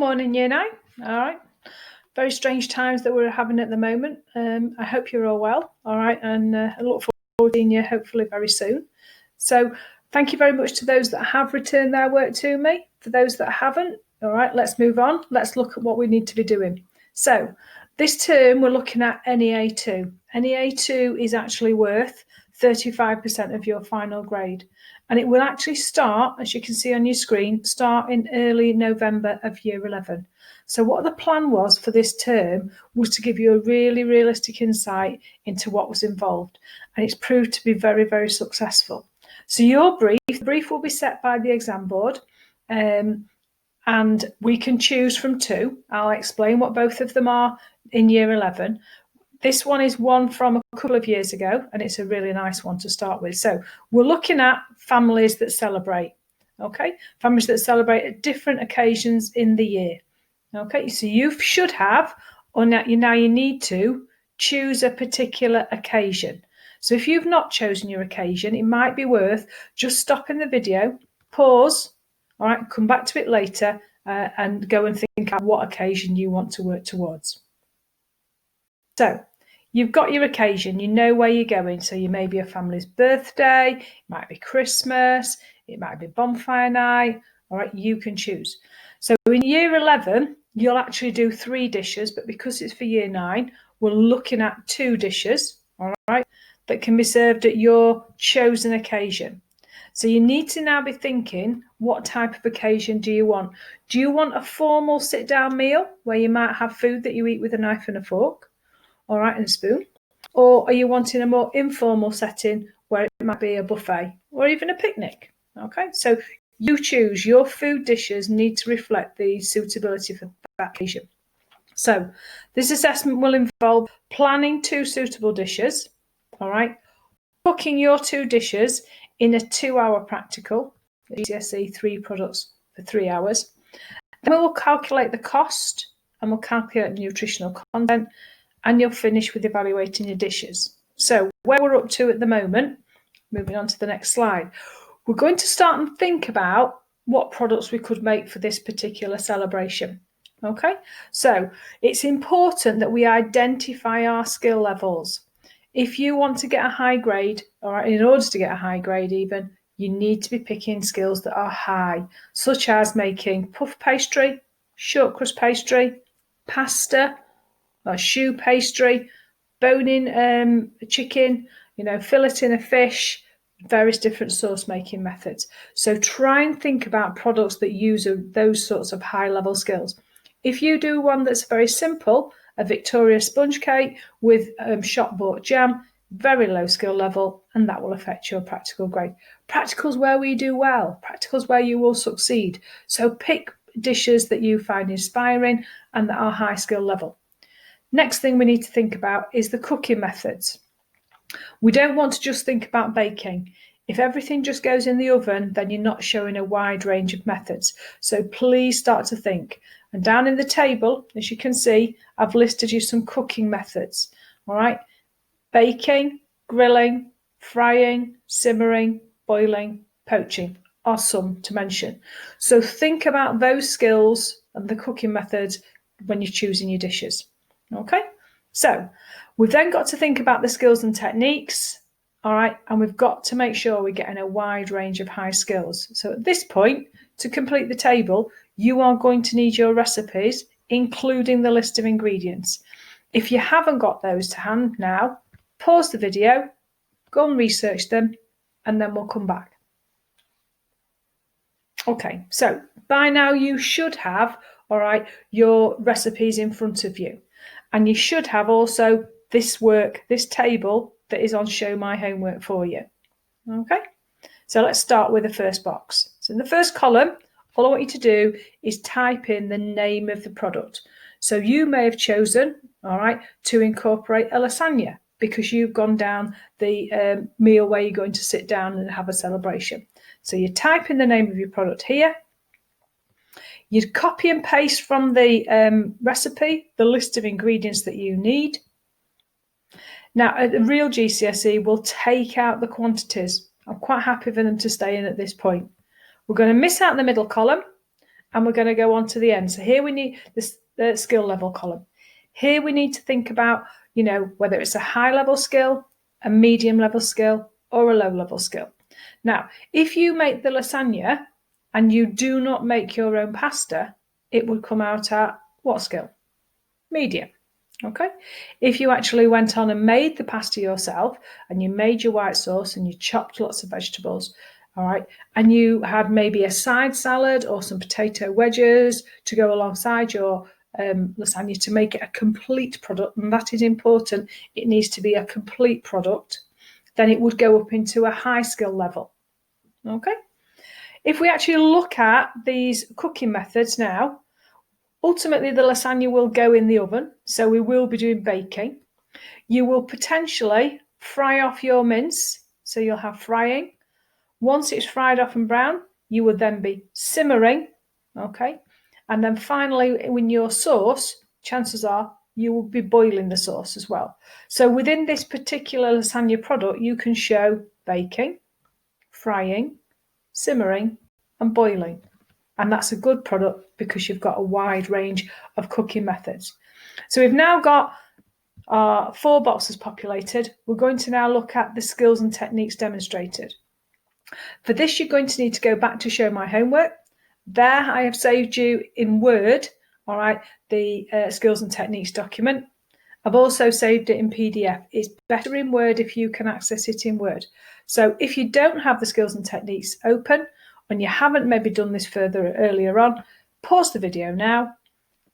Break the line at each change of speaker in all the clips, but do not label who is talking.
morning, Year 9. All right. Very strange times that we're having at the moment. I hope you're all well. All right. And I look forward to seeing you hopefully very soon. So thank you very much to those that have returned their work to me. For those that haven't, all right, let's move on. Let's look at what we need to be doing. So this term, we're looking at NEA2. NEA2 is actually worth 35% of your final grade. And it will actually start, as you can see on your screen, start in early November of year 11. So what the plan was for this term was to give you a really realistic insight into what was involved. And it's proved to be very, very successful. So your brief will be set by the exam board. And we can choose from two. I'll explain what both of them are in year 11. This one is one from a couple of years ago, and it's a really nice one to start with. So we're looking at families that celebrate, okay? Families that celebrate at different occasions in the year, okay? So you should have, or now you need to, choose a particular occasion. So if you've not chosen your occasion, it might be worth just stopping the video, pause, all right, come back to it later and go and think about what occasion you want to work towards. So you've got your occasion, you know where you're going. So you may be a family's birthday, it might be Christmas, it might be bonfire night, all right, you can choose. So in year 11, you'll actually do 3 dishes, but because it's for year 9, we're looking at 2 dishes, all right, that can be served at your chosen occasion. So you need to now be thinking, what type of occasion do you want? Do you want a formal sit-down meal where you might have food that you eat with a knife and a fork? All right, and a spoon? Or are you wanting a more informal setting where it might be a buffet or even a picnic? Okay, so you choose. Your food dishes need to reflect the suitability for that occasion. So this assessment will involve planning 2 suitable dishes, all right, cooking your 2 dishes in a 2-hour practical, GCSE 3 products for 3 hours. Then we'll calculate the cost and we'll calculate the nutritional content, and you'll finish with evaluating your dishes. So where we're up to at the moment, moving on to the next slide, we're going to start and think about what products we could make for this particular celebration. Okay, so it's important that we identify our skill levels. If you want to get a high grade, or in order to get a high grade even, you need to be picking skills that are high, such as making puff pastry, short crust pastry, pasta, or choux pastry, boning a chicken, filleting a fish, various different sauce making methods. So try and think about products that use those sorts of high level skills. If you do one that's very simple, a Victoria sponge cake with shop bought jam, very low skill level, and that will affect your practical grade. Practical's where we do well. Practical's where you will succeed. So pick dishes that you find inspiring and that are high skill level. Next thing we need to think about is the cooking methods. We don't want to just think about baking. If everything just goes in the oven, then you're not showing a wide range of methods. So please start to think. And down in the table, as you can see, I've listed you some cooking methods. All right, baking, grilling, frying, simmering, boiling, poaching are some to mention. So think about those skills and the cooking methods when you're choosing your dishes. Okay, so we've then got to think about the skills and techniques, all right, and we've got to make sure we're getting a wide range of high skills. So at this point, to complete the table, you are going to need your recipes, including the list of ingredients. If you haven't got those to hand now, pause the video, go and research them, and then we'll come back. Okay, so by now you should have, all right, your recipes in front of you. And you should have also this table that is on Show My Homework for you. Okay, so let's start with the first box. So in the first column, all I want you to do is type in the name of the product. So you may have chosen, all right, to incorporate a lasagna because you've gone down the meal where you're going to sit down and have a celebration. So you type in the name of your product here. You'd copy and paste from the recipe the list of ingredients that you need. Now, at the real GCSE, we'll take out the quantities. I'm quite happy for them to stay in at this point. We're going to miss out the middle column and we're going to go on to the end. So here we need this skill level column. Here we need to think about, whether it's a high level skill, a medium level skill, or a low level skill. Now, if you make the lasagna and you do not make your own pasta, it would come out at what skill? Medium. Okay. If you actually went on and made the pasta yourself and you made your white sauce and you chopped lots of vegetables, all right, and you had maybe a side salad or some potato wedges to go alongside your lasagna to make it a complete product, and that is important, it needs to be a complete product, then it would go up into a high skill level. Okay. If we actually look at these cooking methods now, ultimately the lasagna will go in the oven, so we will be doing baking. You will potentially fry off your mince, so you'll have frying. Once it's fried off and brown, you will then be simmering, okay? And then finally, in your sauce, chances are you will be boiling the sauce as well. So within this particular lasagna product, you can show baking, frying, simmering, and boiling. And that's a good product because you've got a wide range of cooking methods. So we've now got our 4 boxes populated. We're going to now look at the skills and techniques demonstrated. For this, you're going to need to go back to show my homework. There I have saved you in Word, all right, the skills and techniques document. I've also saved it in PDF. It's better in Word if you can access it in Word. So if you don't have the skills and techniques open, and you haven't maybe done this further earlier on, pause the video now,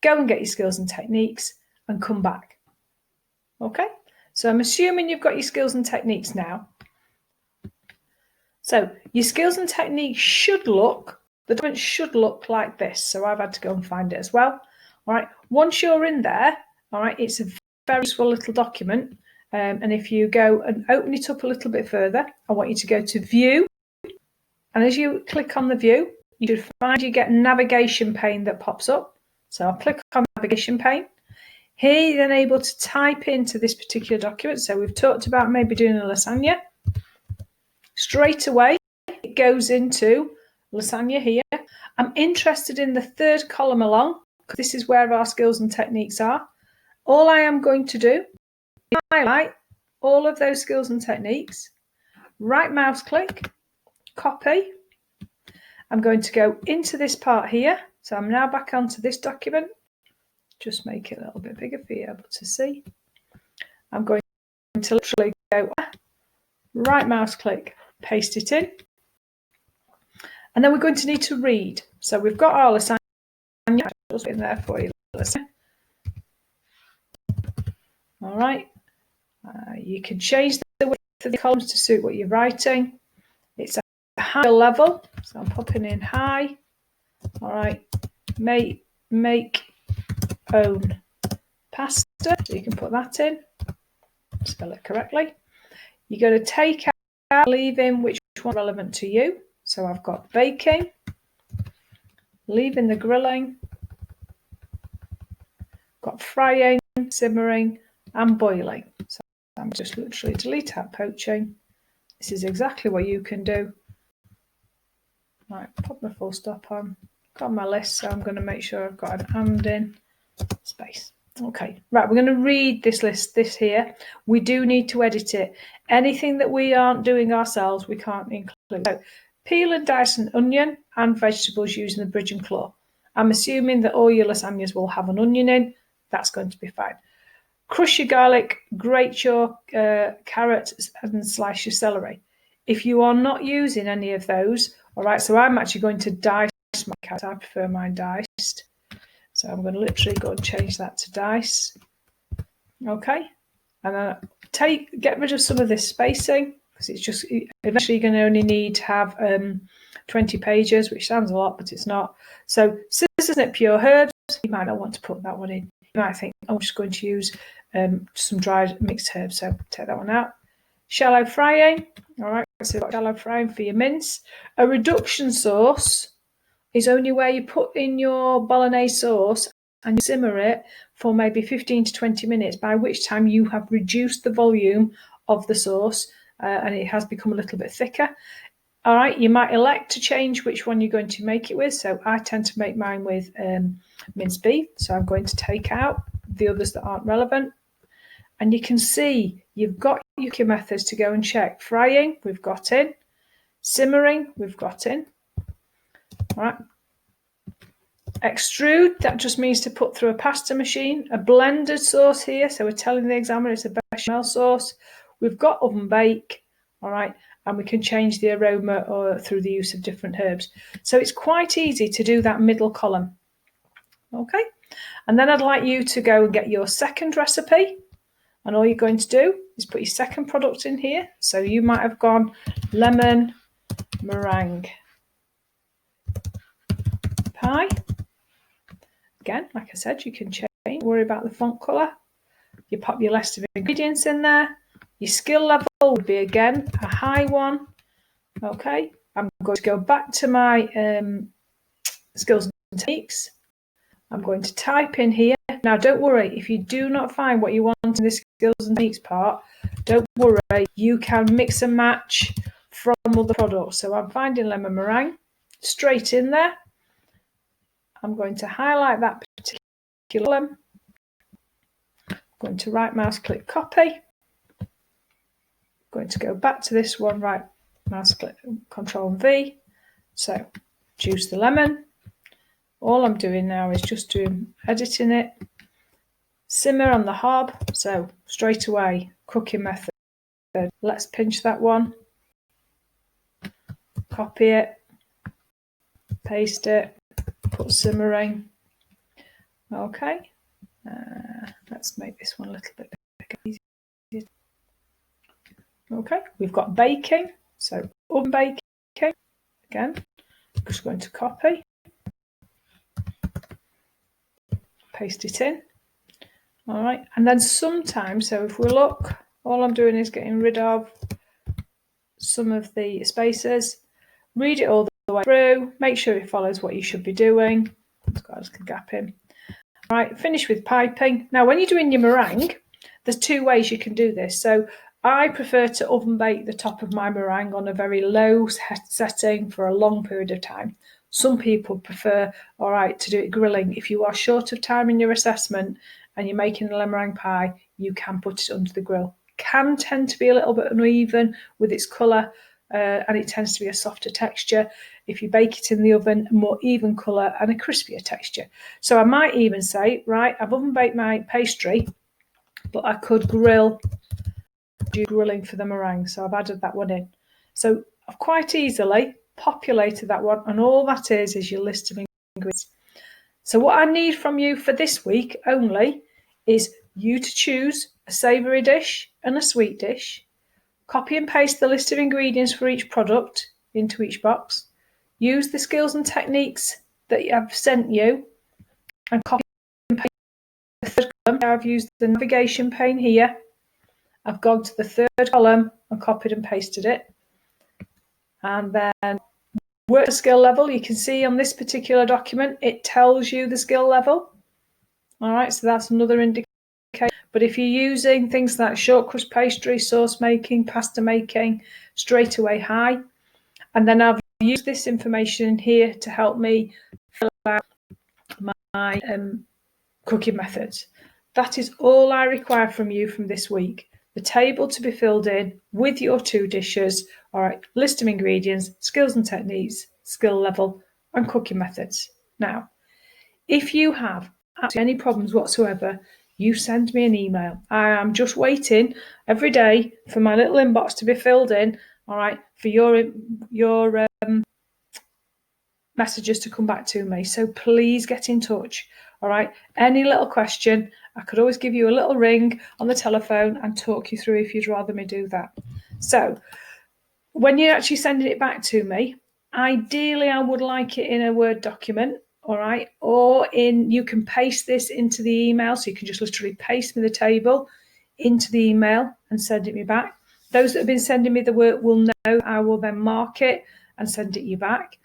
go and get your skills and techniques and come back. Okay, so I'm assuming you've got your skills and techniques now. So your skills and techniques should look, the document should look like this. So I've had to go and find it as well. All right, once you're in there, all right, it's a very useful little document. And if you go and open it up a little bit further, I want you to go to View. And as you click on the view, you should find you get navigation pane that pops up. So I'll click on navigation pane. Here you're then able to type into this particular document. So we've talked about maybe doing a lasagna. Straight away, it goes into lasagna here. I'm interested in the 3rd column along, because this is where our skills and techniques are. All I am going to do is highlight all of those skills and techniques, right mouse click, copy. I'm going to go into this part here. So I'm now back onto this document. Just make it a little bit bigger for you able to see. I'm going to literally go right mouse click, paste it in. And then we're going to need to read. So we've got our lasagna just in there for you. All right. You can change the width of the columns to suit what you're writing. It's a high level, so I'm popping in high. All right, make own pasta, so you can put that in, spell it correctly. You're going to take out, leave in which one is relevant to you. So I've got baking, leave in the grilling, got frying, simmering, and boiling. So I'm just literally delete out poaching. This is exactly what you can do. Right, pop my full stop on. Got my list, so I'm going to make sure I've got an and in space. Okay, right, we're going to read this list, this here. We do need to edit it. Anything that we aren't doing ourselves, we can't include. So, peel and dice an onion and vegetables using the bridge and claw. I'm assuming that all your lasagnas will have an onion in. That's going to be fine. Crush your garlic, grate your carrot, and slice your celery. If you are not using any of those, all right, so I'm actually going to dice my carrot. I prefer mine diced. So I'm going to literally go and change that to dice. Okay, and then get rid of some of this spacing, because it's just eventually you're going to only need to have 20 pages, which sounds a lot, but it's not. So scissors snip pure herbs. You might not want to put that one in. You might think I'm just going to use some dried mixed herbs, so take that one out. Shallow frying. All right, so shallow frying for your mince. A reduction sauce is only where you put in your bolognese sauce and you simmer it for maybe 15 to 20 minutes, by which time you have reduced the volume of the sauce and it has become a little bit thicker. All right, you might elect to change which one you're going to make it with. So I tend to make mine with minced beef. So I'm going to take out the others that aren't relevant. And you can see you've got your cooking methods to go and check. Frying, we've got in. Simmering, we've got in. All right. Extrude, that just means to put through a pasta machine. A blended sauce here, so we're telling the examiner it's a bechamel sauce. We've got oven bake, all right, and we can change the aroma or through the use of different herbs. So it's quite easy to do that middle column, okay? And then I'd like you to go and get your second recipe, and all you're going to do is put your second product in here. So you might have gone lemon meringue pie. Again, like I said, you can change, worry about the font colour. You pop your list of ingredients in there. Your skill level would be, again, a high one. Okay, I'm going to go back to my skills and techniques. I'm going to type in here. Now, don't worry, if you do not find what you want in the skills and techniques part, don't worry, you can mix and match from other products. So I'm finding lemon meringue, straight in there. I'm going to highlight that particular column. I'm going to right mouse click copy. I'm going to go back to this one, right mouse click Control V. So juice the lemon. All I'm doing now is just editing it. Simmer on the hob. So straight away, cooking method. Let's pinch that one. Copy it. Paste it. Put simmering. Okay. Let's make this one a little bit bigger. Okay, we've got baking. So oven baking. Again, I'm just going to copy. Paste it in. All right, and then sometimes, so if we look, all I'm doing is getting rid of some of the spaces. Read it all the way through. Make sure it follows what you should be doing. It's got a gap in. All right, finish with piping. Now, when you're doing your meringue, there's two ways you can do this. So I prefer to oven bake the top of my meringue on a very low setting for a long period of time. Some people prefer, all right, to do it grilling. If you are short of time in your assessment and you're making a lemon meringue pie, you can put it under the grill. Can tend to be a little bit uneven with its colour, and it tends to be a softer texture. If you bake it in the oven, a more even colour and a crispier texture. So I might even say, right, I've oven baked my pastry, but I could do grilling for the meringue. So I've added that one in. So I've quite easily populated that one, and all that is your list of ingredients. So what I need from you for this week only is you to choose a savoury dish and a sweet dish. Copy and paste the list of ingredients for each product into each box. Use the skills and techniques that I've sent you and copy and paste the third column. I've used the navigation pane here. I've gone to the third column and copied and pasted it. And then work the skill level. You can see on this particular document, it tells you the skill level. All right, so that's another indicator. But if you're using things like short crust pastry, sauce making, pasta making, straight away high. And then I've used this information here to help me fill out my cooking methods. That is all I require from you from this week. The table to be filled in with your two dishes. All right, list of ingredients, skills and techniques, skill level, and cooking methods. Now, if you have any problems whatsoever, you send me an email. I am just waiting every day for my little inbox to be filled in, all right, for your messages to come back to me. So please get in touch, all right? Any little question, I could always give you a little ring on the telephone and talk you through if you'd rather me do that. So when you're actually sending it back to me, ideally I would like it in a Word document, all right? Or you can paste this into the email, so you can just literally paste me the table into the email and send it me back. Those that have been sending me the work will know I will then mark it and send it you back.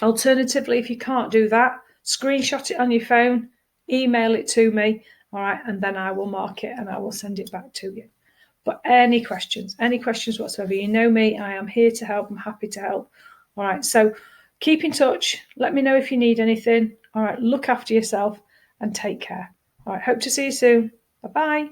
Alternatively, if you can't do that, screenshot it on your phone, email it to me, all right, and then I will mark it and I will send it back to you. But any questions whatsoever, you know me, I am here to help. I'm happy to help. All right, so keep in touch. Let me know if you need anything. All right, look after yourself and take care. All right, hope to see you soon. Bye-bye.